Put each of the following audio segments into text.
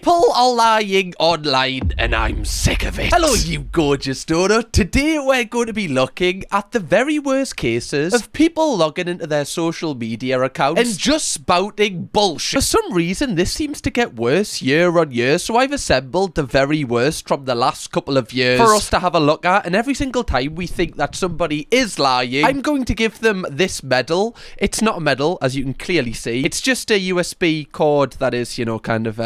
People are lying online and I'm sick of it. Hello, you gorgeous donut. Today we're going to be looking at the very worst cases of people logging into their social media accounts and just spouting bullshit. For some reason, this seems to get worse year on year, so I've assembled the very worst from the last couple of years for us to have a look at, and every single time we think that somebody is lying, I'm going to give them this medal. It's not a medal, as you can clearly see. It's just a USB cord that is, kind of,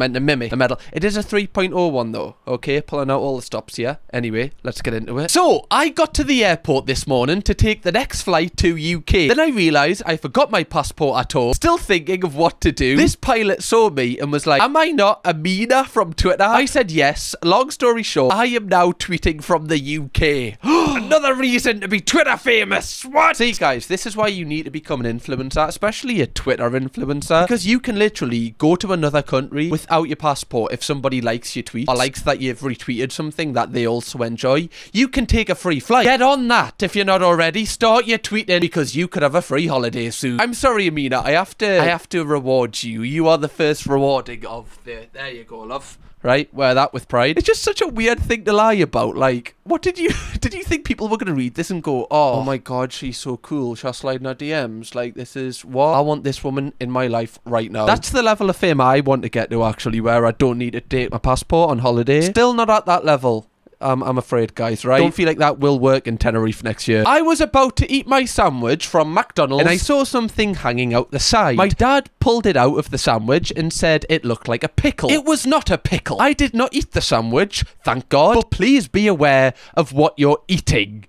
meant to mimic a medal. It is a 3.0 one though, okay? Pulling out all the stops here. Anyway, let's get into it. So, I got to the airport this morning to take the next flight to UK. Then I realised I forgot my passport at home. Still thinking of what to do. This pilot saw me and was like, am I not Amina from Twitter? I said yes. Long story short, I am now tweeting from the UK. Another reason to be Twitter famous. What? See guys, this is why you need to become an influencer, especially a Twitter influencer, because you can literally go to another country without your passport. If somebody likes your tweet or likes that you've retweeted something that they also enjoy, you can take a free flight. Get on that if you're not already. Start your tweeting because you could have a free holiday soon. I'm sorry, Amina, I have to reward you. You are the first rewarding of the... There you go, love. Right, wear that with pride. It's just such a weird thing to lie about. Like, what did you think people were going to read this and go, oh my god, she's so cool, she'll slide in her DMs, like, this is what I want this woman in my life right now. That's the level of fame I want to get to, actually, where I don't need to take my passport on holiday. Still not at that level, I'm afraid, guys, right? Don't feel like that will work in Tenerife next year. I was about to eat my sandwich from McDonald's and I saw something hanging out the side. My dad pulled it out of the sandwich and said it looked like a pickle. It was not a pickle. I did not eat the sandwich, thank God. But please be aware of what you're eating.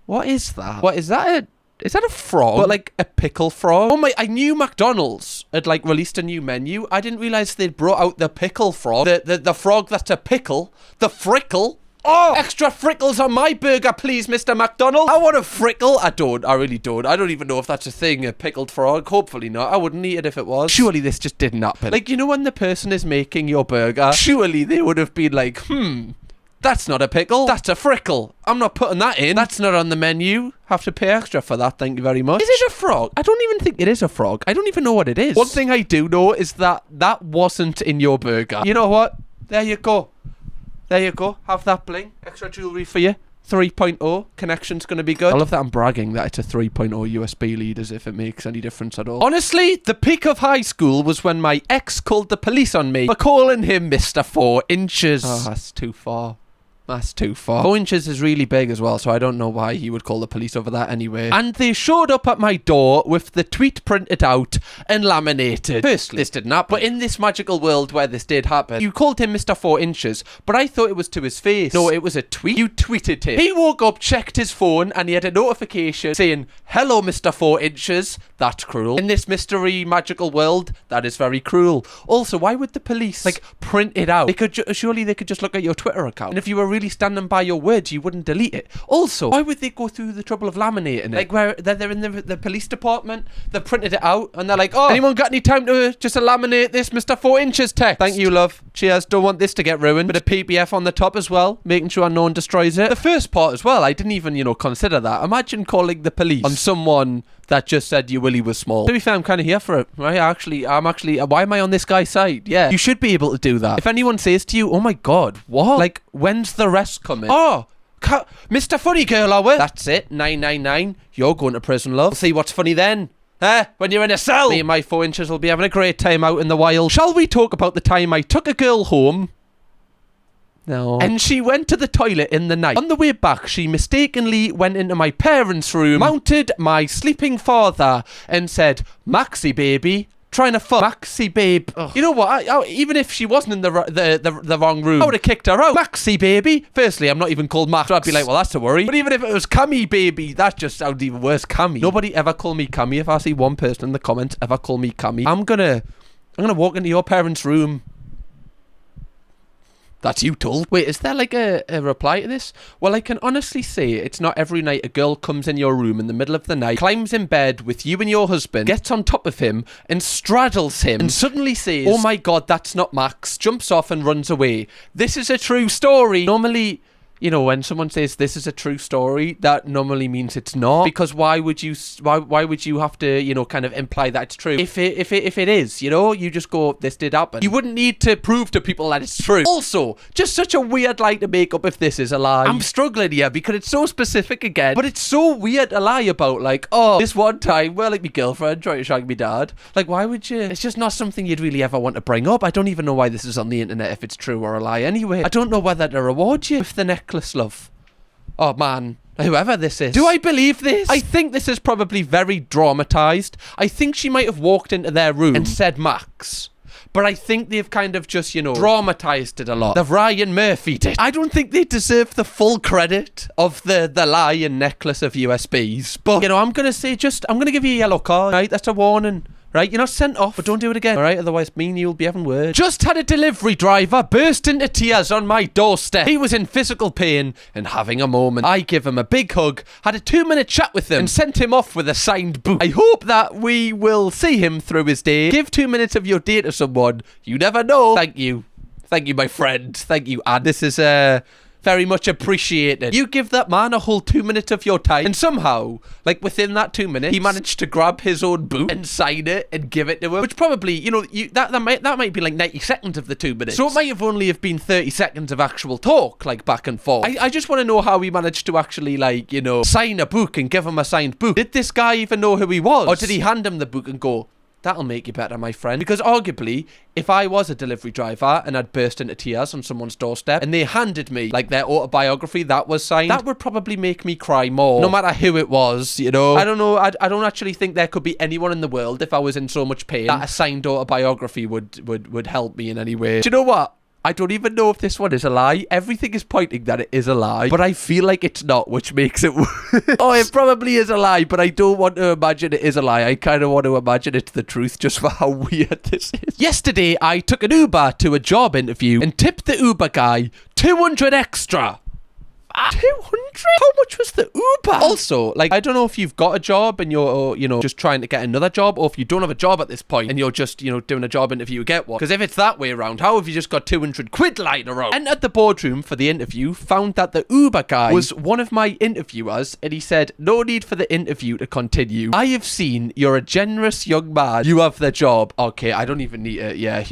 What is that? What is that? Is that a frog? But like a pickle frog? Oh my, I knew McDonald's had like released a new menu. I didn't realise they'd brought out the pickle frog. The frog that's a pickle. The frickle. Oh, extra frickles on my burger, please, Mr. McDonald. I want a frickle. I really don't. I don't even know if that's a thing, a pickled frog. Hopefully not. I wouldn't eat it if it was. Surely this just didn't happen. Like, when the person is making your burger, surely they would have been like, that's not a pickle. That's a frickle. I'm not putting that in. That's not on the menu. Have to pay extra for that. Thank you very much. Is it a frog? I don't even think it is a frog. I don't even know what it is. One thing I do know is that wasn't in your burger. You know what? There you go. There you go. Have that bling. Extra jewellery for you. 3.0. Connection's going to be good. I love that I'm bragging that it's a 3.0 USB lead as if it makes any difference at all. Honestly, the peak of high school was when my ex called the police on me for calling him Mr. 4 inches. Oh, that's too far. That's too far. 4 inches is really big as well, so I don't know why he would call the police over that anyway. And they showed up at my door with the tweet printed out and laminated. Firstly, this didn't happen. But in this magical world where this did happen, you called him Mr. 4 inches, but I thought it was to his face. No, it was a tweet. You tweeted him. He woke up, checked his phone, and he had a notification saying, hello, Mr. 4 inches. That's cruel. In this mystery magical world, that is very cruel. Also, why would the police, print it out? Surely they could just look at your Twitter account. And if you were really standing by your words, you wouldn't delete it. Also, why would they go through the trouble of laminating it? Like, where they're in the police department, they printed it out, and they're like, oh, anyone got any time to just laminate this Mr. 4 inches text? Thank you, love. Cheers. Don't want this to get ruined. Bit of PPF on the top as well, making sure no one destroys it. The first part as well, I didn't even, consider that. Imagine calling the police on someone that just said your willy was small. To be fair, I'm kind of here for it, right? Why am I on this guy's side? Yeah, you should be able to do that. If anyone says to you, oh my god, what? Like, when's the rest coming? Oh, Mr. Funny Girl, are we? That's it, 999. You're going to prison, love. We'll see what's funny then. When you're in a cell. Me and my 4 inches will be having a great time out in the wild. Shall we talk about the time I took a girl home? No. And she went to the toilet in the night. On the way back, she mistakenly went into my parents' room, mounted my sleeping father, and said, Maxie baby, trying to fuck Maxie babe. Ugh. You know what? Even if she wasn't in the wrong room, I would have kicked her out. Maxie baby. Firstly, I'm not even called Max, so I'd be like, well, that's a worry. But even if it was Cammy baby, that just sounds even worse. Cammy. Nobody ever call me Cammy. If I see one person in the comments ever call me Cammy, I'm gonna walk into your parents' room. That's you, Tull. Wait, is there like a reply to this? Well, I can honestly say it's not every night a girl comes in your room in the middle of the night, climbs in bed with you and your husband, gets on top of him and straddles him and suddenly says, oh my god, that's not Max, jumps off and runs away. This is a true story. Normally, you know, when someone says this is a true story, that normally means it's not. Because why would you have to, you know, kind of imply that it's true? If it is, you know, you just go, this did happen. You wouldn't need to prove to people that it's true. Also, just such a weird lie to make up if this is a lie. I'm struggling here because it's so specific again, but it's so weird to lie about. Like, oh, this one time, well, like my girlfriend tried to shag me dad. Like, why would you? It's just not something you'd really ever want to bring up. I don't even know why this is on the internet if it's true or a lie anyway. I don't know whether to reward you with the necklace, love. Oh man, whoever this is. Do I believe this? I think this is probably very dramatized. I think she might have walked into their room and said Max. But I think they've kind of just, you know, dramatized it a lot. They've Ryan Murphy'd it. I don't think they deserve the full credit of the lie and necklace of USBs. But, you know, I'm going to say I'm going to give you a yellow card, right? That's a warning. Right, you're not sent off, but don't do it again, alright? Otherwise, me and you'll be having words. Just had a delivery driver burst into tears on my doorstep. He was in physical pain and having a moment. I give him a big hug, had a 2-minute chat with him, and sent him off with a signed book. I hope that we will see him through his day. Give 2 minutes of your day to someone. You never know. Thank you. Thank you, my friend. Thank you, Anne. This is, very much appreciated. You give that man a whole 2 minutes of your time, and somehow, like within that 2 minutes, he managed to grab his own boot and sign it and give it to him. Which probably, you know, that might be like 90 seconds of the 2 minutes. So it might have only have been 30 seconds of actual talk, like back and forth. I just want to know how he managed to actually, like, you know, sign a book and give him a signed book. Did this guy even know who he was? Or did he hand him the book and go, that'll make you better, my friend? Because arguably, if I was a delivery driver and I'd burst into tears on someone's doorstep and they handed me, like, their autobiography that was signed, that would probably make me cry more. No matter who it was, you know? I don't know. I don't actually think there could be anyone in the world, if I was in so much pain, that a signed autobiography would help me in any way. Do you know what? I don't even know if this one is a lie. Everything is pointing that it is a lie, but I feel like it's not, which makes it oh, it probably is a lie, but I don't want to imagine it is a lie. I kind of want to imagine it's the truth just for how weird this is. Yesterday, I took an Uber to a job interview and tipped the Uber guy 200 extra. 200? How much was the Uber? Also, like, I don't know if you've got a job and you're, you know, just trying to get another job, or if you don't have a job at this point and you're just, you know, doing a job interview to get one. Because if it's that way around, how have you just got 200 quid lying around? Entered the boardroom for the interview, found that the Uber guy was one of my interviewers, and he said, no need for the interview to continue. I have seen you're a generous young man. You have the job. Okay, I don't even need it. Yeah.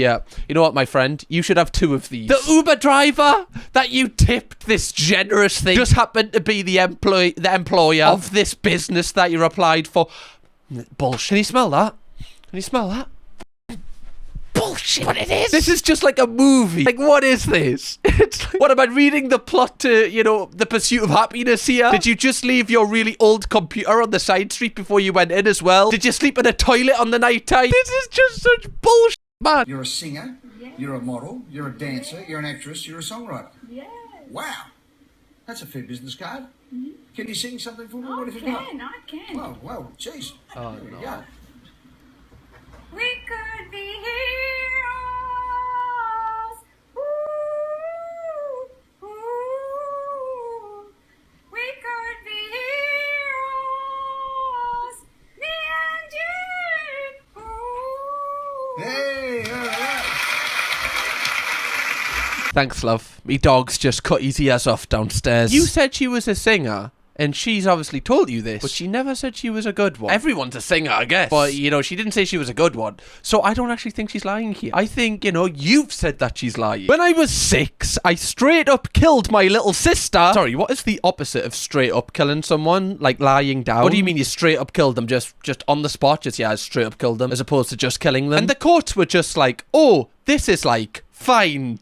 You know what, my friend? You should have 2 of these. The Uber driver that you tipped this generous thing just happened to be the employer of this business that you applied for. Bullshit. Can you smell that? Can you smell that? Bullshit. But it is. This is just like a movie. Like, what is this? It's like, what, am I reading the plot to, you know, The Pursuit of Happiness here? Did you just leave your really old computer on the side street before you went in as well? Did you sleep in a toilet on the night time? This is just such bullshit, man. You're a singer. Yes. You're a model. You're a dancer. Yes. You're an actress. You're a songwriter. Yes. Wow. That's a fair business card. Mm-hmm. Can you sing something for me? I can. Well, jeez. Oh, no. Yeah. We could be heroes. Ooh, ooh. We could be heroes. Me and you. Ooh. Hey, all right. Thanks, love. Me dog's just cut his ears off downstairs. You said she was a singer, and she's obviously told you this, but she never said she was a good one. Everyone's a singer, I guess. But, you know, she didn't say she was a good one. So I don't actually think she's lying here. I think, you know, you've said that she's lying. When I was 6, I straight up killed my little sister. Sorry, what is the opposite of straight up killing someone? Like lying down? What do you mean you straight up killed them? Just on the spot? Just, yeah, straight up killed them, as opposed to just killing them? And the courts were just like, oh, this is like, fine.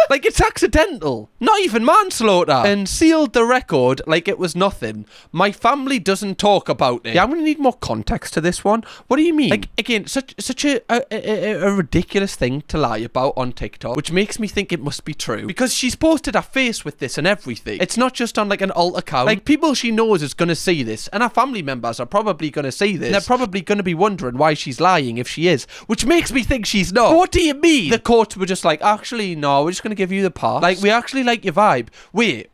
Like, it's accidental, not even manslaughter, and sealed the record like it was nothing. My family doesn't talk about it. Yeah, I'm gonna need more context to this one. What do you mean? Like, again, such a ridiculous thing to lie about on TikTok, which makes me think it must be true, because she's posted her face with this and everything. It's not just on like an alt account. Like, people she knows is gonna see this, and her family members are probably gonna see this. They're probably gonna be wondering why she's lying if she is, which makes me think she's not. But what do you mean? The courts were just like, actually, no, we're just gonna give you the pass. Like, we actually like your vibe. Wait,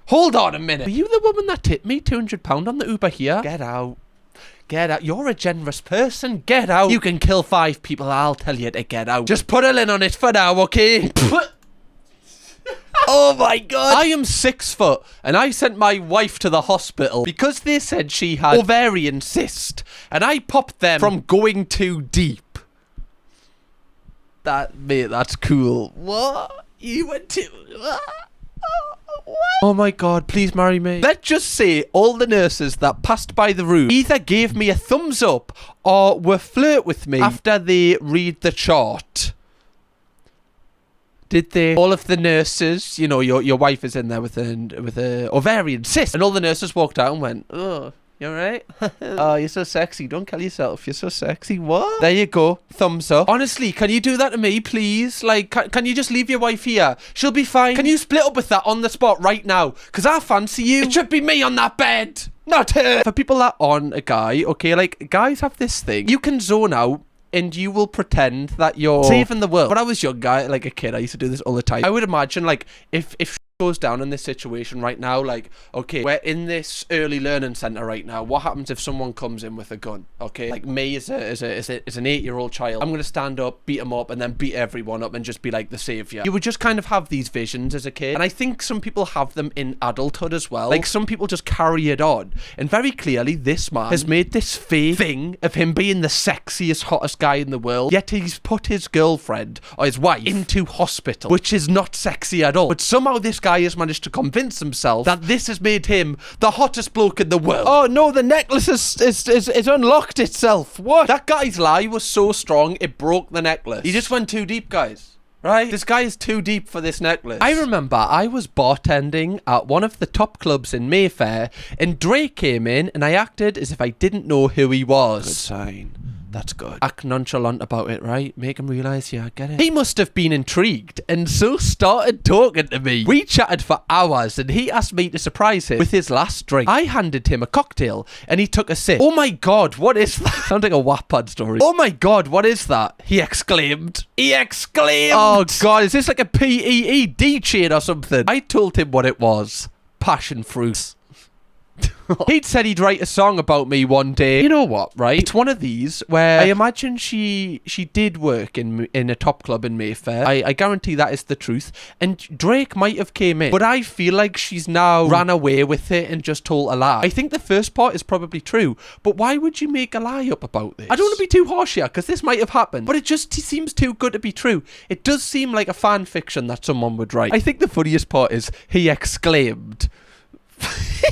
hold on a minute. Were you the woman that tipped me £200 on the Uber here? Get out. Get out. You're a generous person. Get out. You can kill 5 people. I'll tell you to get out. Just put a lid on it for now, okay? Oh my god. I am 6 foot and I sent my wife to the hospital because they said she had ovarian cyst and I popped them from going too deep. Mate, that's cool. What? You went to... What? Oh my god, please marry me. Let's just say all the nurses that passed by the room either gave me a thumbs up or were flirt with me after they read the chart. Did they? All of the nurses, you know, your wife is in there with a ovarian cyst, and all the nurses walked out and went, oh, you alright? Oh, you're so sexy. Don't kill yourself. You're so sexy. What? There you go. Thumbs up. Honestly, can you do that to me, please? Like, can you just leave your wife here? She'll be fine. Can you split up with that on the spot right now? Because I fancy you. It should be me on that bed, not her. For people that aren't a guy, okay, like, guys have this thing. You can zone out and you will pretend that you're saving the world. When I was young, like a kid, I used to do this all the time. I would imagine, like, if goes down in this situation right now, like, okay, we're in this early learning center right now. What happens if someone comes in with a gun? Okay, like me as an 8-year-old child, I'm gonna stand up, beat them up, and then beat everyone up and just be like the savior. You would just kind of have these visions as a kid, and I think some people have them in adulthood as well. Like, some people just carry it on, and very clearly this man has made this fake thing of him being the sexiest, hottest guy in the world, yet he's put his girlfriend or his wife into hospital, which is not sexy at all. But somehow this guy has managed to convince himself that this has made him the hottest bloke in the world. Oh no, the necklace is unlocked itself. What? That guy's lie was so strong it broke the necklace. He just went too deep, guys. Right? This guy is too deep for this necklace. I remember I was bartending at one of the top clubs in Mayfair and Drake came in and I acted as if I didn't know who he was. Good sign. That's good. Act nonchalant about it, right? Make him realise, yeah, I get it. He must have been intrigued and so started talking to me. We chatted for hours and he asked me to surprise him with his last drink. I handed him a cocktail and he took a sip. Oh my god, what is that? Sounds like a Wattpad story. Oh my god, what is that? He exclaimed. He exclaimed. Oh god, is this like a PEED chain or something? I told him what it was. Passion fruit. He'd said he'd write a song about me one day. You know what, right? It's one of these where I imagine she did work in a top club in Mayfair. I guarantee that is the truth. And Drake might have came in, but I feel like she's now ran away with it and just told a lie. I think the first part is probably true, but why would you make a lie up about this? I don't want to be too harsh here, because this might have happened, but it just seems too good to be true. It does seem like a fan fiction that someone would write. I think the funniest part is he exclaimed.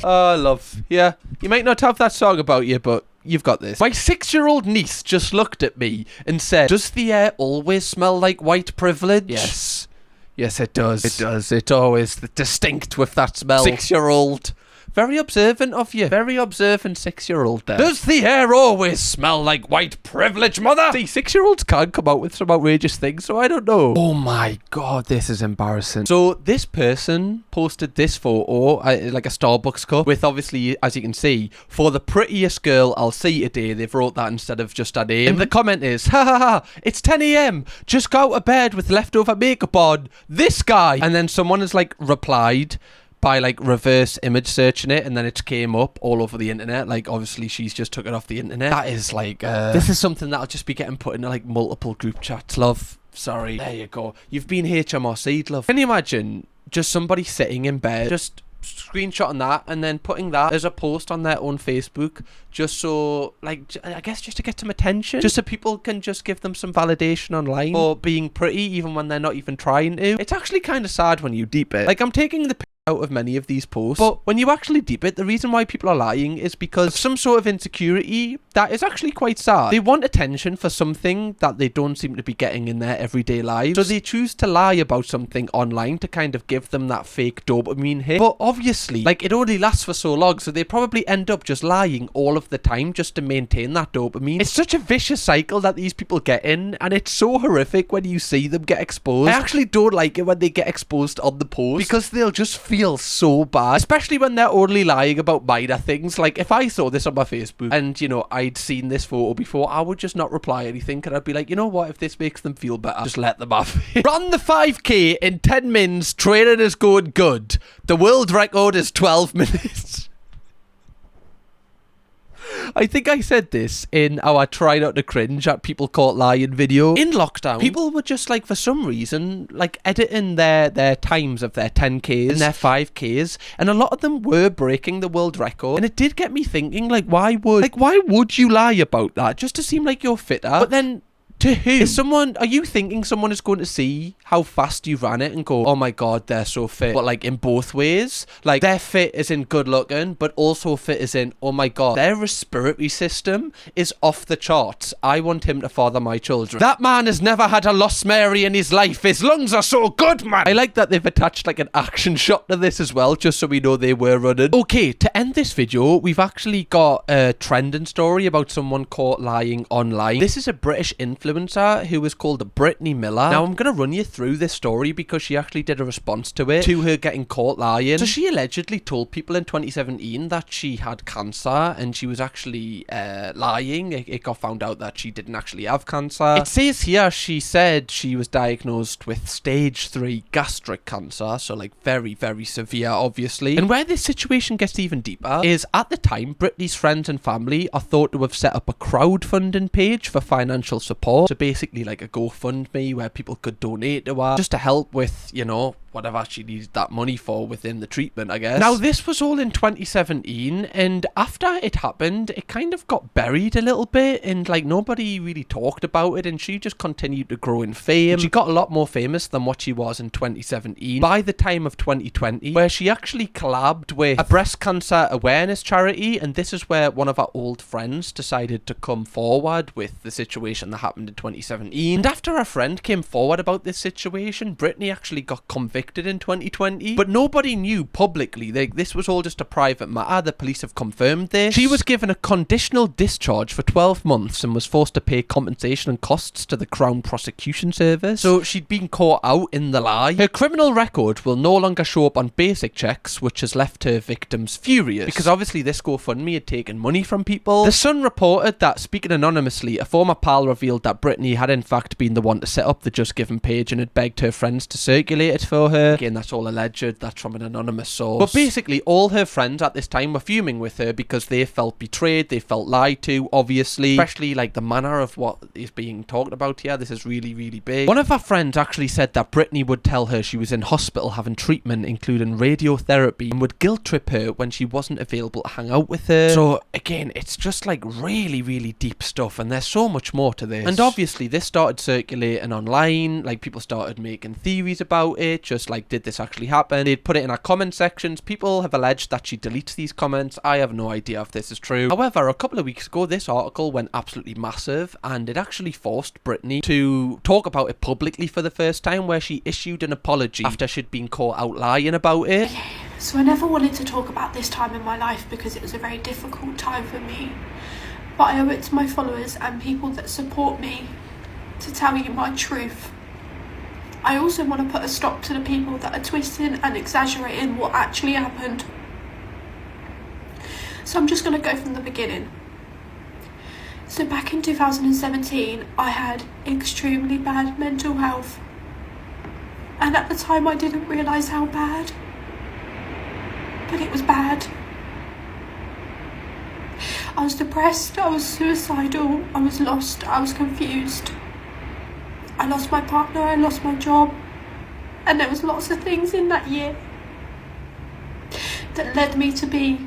Oh, love. Yeah, you might not have that song about you, but you've got this. My 6-year-old niece just looked at me and said, does the air always smell like white privilege? Yes. Yes, it does. It does. It's always distinct with that smell. 6-year-old. Very observant of you. Very observant 6-year-old there. Does the air always smell like white privilege, mother? See, 6-year-olds can't come out with some outrageous things, so I don't know. Oh my god, this is embarrassing. So this person posted this photo, like a Starbucks cup, with obviously, as you can see, for the prettiest girl I'll see today. They've wrote that instead of just a name. And the comment is, ha ha ha, it's 10 AM. Just go out of bed with leftover makeup on. This guy. And then someone has like replied by like reverse image searching it, and then it came up all over the internet. Like, obviously she's just took it off the internet. That is like this is something that'll just be getting put into like multiple group chats, love. Sorry. There you go. You've been HMRC'd, love. Can you imagine just somebody sitting in bed, just screenshotting that and then putting that as a post on their own Facebook, just so, like, I guess just to get some attention, just so people can just give them some validation online for being pretty even when they're not even trying to. It's actually kind of sad when you deep it. Like, I'm taking the out of many of these posts, but when you actually deep it, the reason why people are lying is because of some sort of insecurity that is actually quite sad. They want attention for something that they don't seem to be getting in their everyday lives, so they choose to lie about something online to kind of give them that fake dopamine hit. But obviously, like, it only lasts for so long, so they probably end up just lying all of the time just to maintain that dopamine. It's such a vicious cycle that these people get in, and it's so horrific when you see them get exposed. I actually don't like it when they get exposed on the post, because they'll just feel so bad, especially when they're only lying about minor things. Like, if I saw this on my Facebook and, you know, I'd seen this photo before, I would just not reply anything, and I'd be like, you know what, if this makes them feel better, just let them have it. Run the 5k in 10 minutes, training is going good. The world record is 12 minutes. I think I said this in our try not to cringe at people caught lying video. In lockdown, people were just like, for some reason, like editing their times of their 10Ks and their 5Ks, and a lot of them were breaking the world record. And it did get me thinking, like, why would you lie about that just to seem like you're fitter? But then, to who? Are you thinking someone is going to see how fast you ran it and go, oh my god, they're so fit? But like in both ways, like they're fit as in good looking, but also fit as in, oh my god, their respiratory system is off the charts. I want him to father my children. That man has never had a lost Mary in his life. His lungs are so good, man. I like that they've attached like an action shot to this as well, just so we know they were running. Okay, to end this video, we've actually got a trending story about someone caught lying online. This is a British influencer who is called Brittany Miller. Now I'm going to run you through this story because she actually did a response to it, to her getting caught lying. So she allegedly told people in 2017 that she had cancer, and she was actually lying. It got found out that she didn't actually have cancer. It says here she said she was diagnosed with stage 3 gastric cancer, so like very, very severe, obviously. And where this situation gets even deeper is, at the time, Brittany's friends and family are thought to have set up a crowdfunding page for financial support. So basically like a GoFundMe where people could donate to her just to help with, you know, whatever she needs that money for within the treatment, I guess. Now, this was all in 2017, and after it happened, it kind of got buried a little bit, and like nobody really talked about it, and she just continued to grow in fame. She got a lot more famous than what she was in 2017 by the time of 2020, where she actually collabed with a breast cancer awareness charity, and this is where one of our old friends decided to come forward with the situation that happened in 2017. And after a friend came forward about this situation, Brittany actually got convicted in 2020, but nobody knew publicly. This was all just a private matter. The police have confirmed this. She was given a conditional discharge for 12 months and was forced to pay compensation and costs to the Crown Prosecution Service. So she'd been caught out in the lie. Her criminal record will no longer show up on basic checks, which has left her victims furious, because obviously this GoFundMe had taken money from people. The Sun reported that, speaking anonymously, a former pal revealed that Brittany had in fact been the one to set up the Just Given page and had begged her friends to circulate it for her. Again, that's all alleged. That's from an anonymous source. But basically, all her friends at this time were fuming with her because they felt betrayed. They felt lied to, obviously. Especially like the manner of what is being talked about here. This is really, really big. One of her friends actually said that Brittany would tell her she was in hospital having treatment, including radiotherapy, and would guilt trip her when she wasn't available to hang out with her. So again, it's just like really, really deep stuff, and there's so much more to this. And obviously, this started circulating online. Like, people started making theories about it, just like, did this actually happen? They'd put it in our comment sections. People have alleged that she deletes these comments. I have no idea if this is true. However, a couple of weeks ago, this article went absolutely massive, and it actually forced Brittany to talk about it publicly for the first time, where she issued an apology after she'd been caught out lying about it. So I never wanted to talk about this time in my life because it was a very difficult time for me. But I owe it to my followers and people that support me to tell you my truth. I also want to put a stop to the people that are twisting and exaggerating what actually happened. So I'm just going to go from the beginning. So back in 2017, I had extremely bad mental health. And at the time I didn't realise how bad. But it was bad. I was depressed, I was suicidal, I was lost, I was confused. I lost my partner, I lost my job, and there was lots of things in that year that led me to be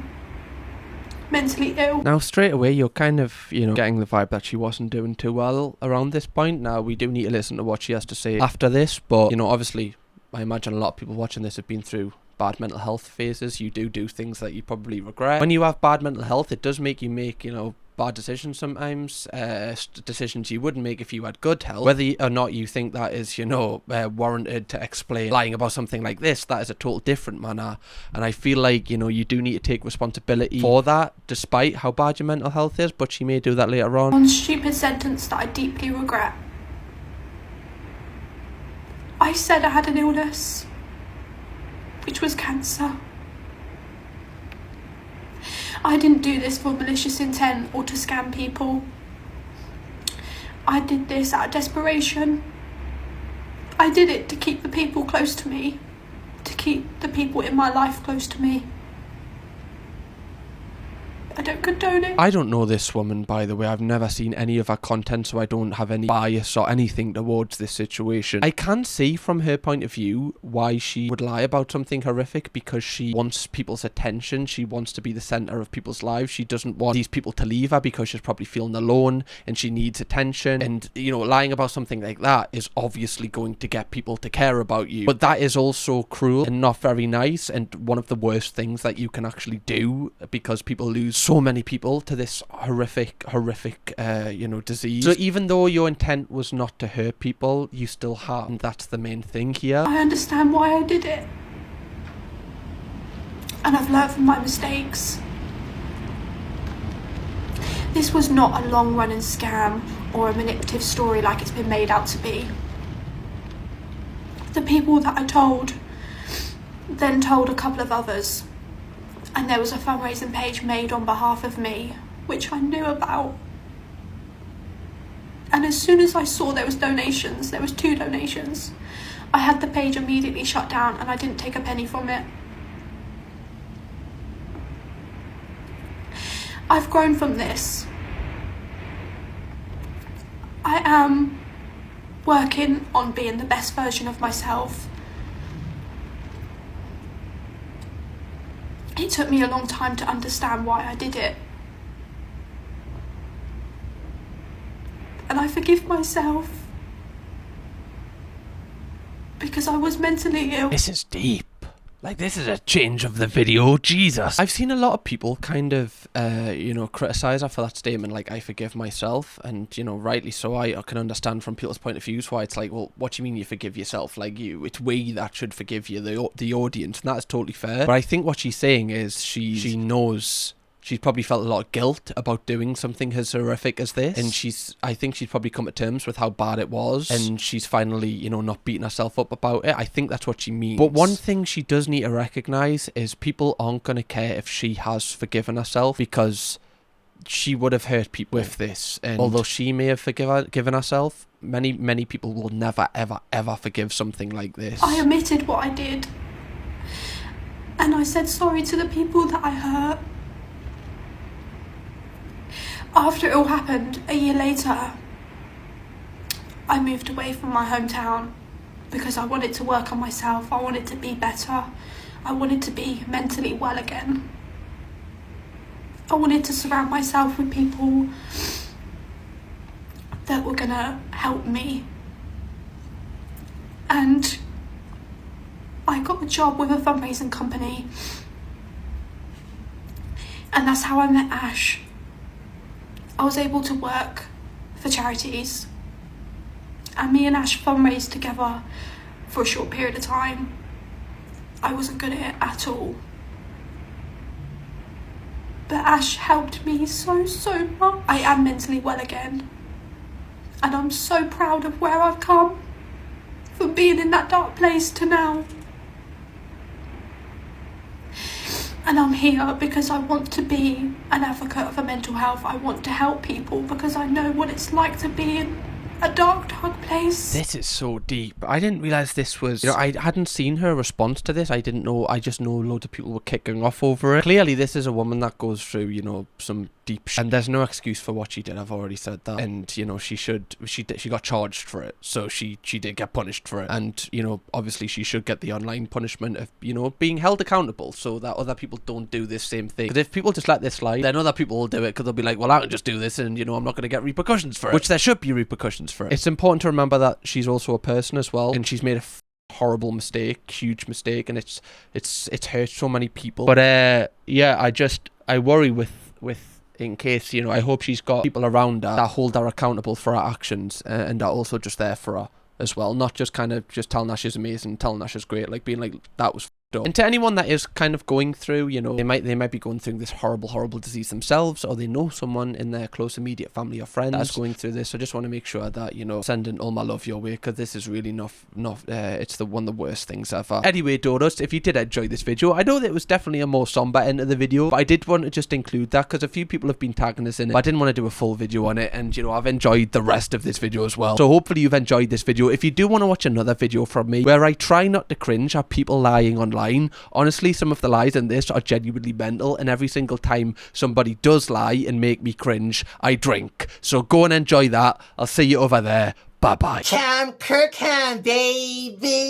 mentally ill. Now, straight away, you're kind of, getting the vibe that she wasn't doing too well around this point. Now, we do need to listen to what she has to say after this, but, obviously, I imagine a lot of people watching this have been through bad mental health phases. You do things that you probably regret. When you have bad mental health, it does make you make, bad decisions sometimes, decisions you wouldn't make if you had good health. Whether or not you think that is, warranted to explain lying about something like this, that is a total different manner. And I feel like, you do need to take responsibility for that, despite how bad your mental health is, but she may do that later on. One stupid sentence that I deeply regret. I said I had an illness, which was cancer. I didn't do this for malicious intent or to scam people. I did this out of desperation. I did it to keep the people close to me, to keep the people in my life close to me. I don't condone it. I don't know this woman, by the way. I've never seen any of her content, so I don't have any bias or anything towards this situation. I can see from her point of view why she would lie about something horrific, because she wants people's attention. She wants to be the centre of people's lives. She doesn't want these people to leave her because she's probably feeling alone and she needs attention. And, you know, lying about something like that is obviously going to get people to care about you. But that is also cruel and not very nice, and one of the worst things that you can actually do, because people lose so many people to this horrific, you know, disease. So even though your intent was not to hurt people, you still have, and that's the main thing here. I understand why I did it. And I've learned from my mistakes. This was not a long-running scam or a manipulative story like it's been made out to be. The people that I told then told a couple of others, and there was a fundraising page made on behalf of me, which I knew about. And as soon as I saw there was donations, there was 2 donations, I had the page immediately shut down and I didn't take a penny from it. I've grown from this. I am working on being the best version of myself. It took me a long time to understand why I did it. And I forgive myself because I was mentally ill. This is deep. Like, this is a change of the video, Jesus. I've seen a lot of people kind of, you know, criticise her for that statement, like, I forgive myself, and, you know, rightly so. I can understand from people's point of views why it's like, well, what do you mean you forgive yourself? Like, it's we that should forgive you, the audience, and that's totally fair. But I think what she's saying is she knows... She's probably felt a lot of guilt about doing something as horrific as this, and I think she's probably come to terms with how bad it was, and she's finally, you know, not beating herself up about it. I think that's what she means. But one thing she does need to recognise is people aren't going to care if she has forgiven herself, because she would have hurt people with this, and although she may have forgiven herself, many people will never, ever, ever forgive something like this. I admitted what I did, and I said sorry to the people that I hurt. After it all happened, a year later, I moved away from my hometown because I wanted to work on myself. I wanted to be better. I wanted to be mentally well again. I wanted to surround myself with people that were gonna help me. And I got a job with a fundraising company. And that's how I met Ash. I was able to work for charities, and me and Ash fundraised together for a short period of time. I wasn't good at it at all, but Ash helped me so much. I am mentally well again, and I'm so proud of where I've come from being in that dark place to now. And I'm here because I want to be an advocate for mental health. I want to help people because I know what it's like to be in a dark place. This is so deep. I didn't realise this was... You know, I hadn't seen her response to this. I didn't know... I just know loads of people were kicking off over it. Clearly, this is a woman that goes through, you know, some deep shit. And there's no excuse for what she did. I've already said that. And, you know, she got charged for it. So she did get punished for it. And, you know, obviously she should get the online punishment of, you know, being held accountable so that other people don't do this same thing. Because if people just let this slide, then other people will do it because they'll be like, well, I can just do this and, you know, I'm not going to get repercussions for it. Which there should be repercussions for it. It's important to remember that she's also a person as well. And she's made a horrible mistake, huge mistake. And it's hurt so many people. But, yeah, I worry with in case, you know, I hope she's got people around her that hold her accountable for her actions and are also just there for her as well. Not just kind of just telling her she's amazing, telling her she's great, like being like, that was f***ed up. And to anyone that is kind of going through, you know, they might be going through this horrible disease themselves, or they know someone in their close immediate family or friends that's going through this. So I just want to make sure that, you know, sending all my love your way, because this is really not it's one of the worst things ever. Anyway, Dodos, if you did enjoy this video, I know that it was definitely a more somber end of the video, but I did want to just include that because a few people have been tagging us in it, but I didn't want to do a full video on it, and, you know, I've enjoyed the rest of this video as well. So hopefully you've enjoyed this video. If you do want to watch another video from me where I try not to cringe at people lying online, line. Honestly, some of the lies in this are genuinely mental, and every single time somebody does lie and make me cringe, I drink. So go and enjoy that. I'll see you over there. Bye-bye. Kirkham, baby.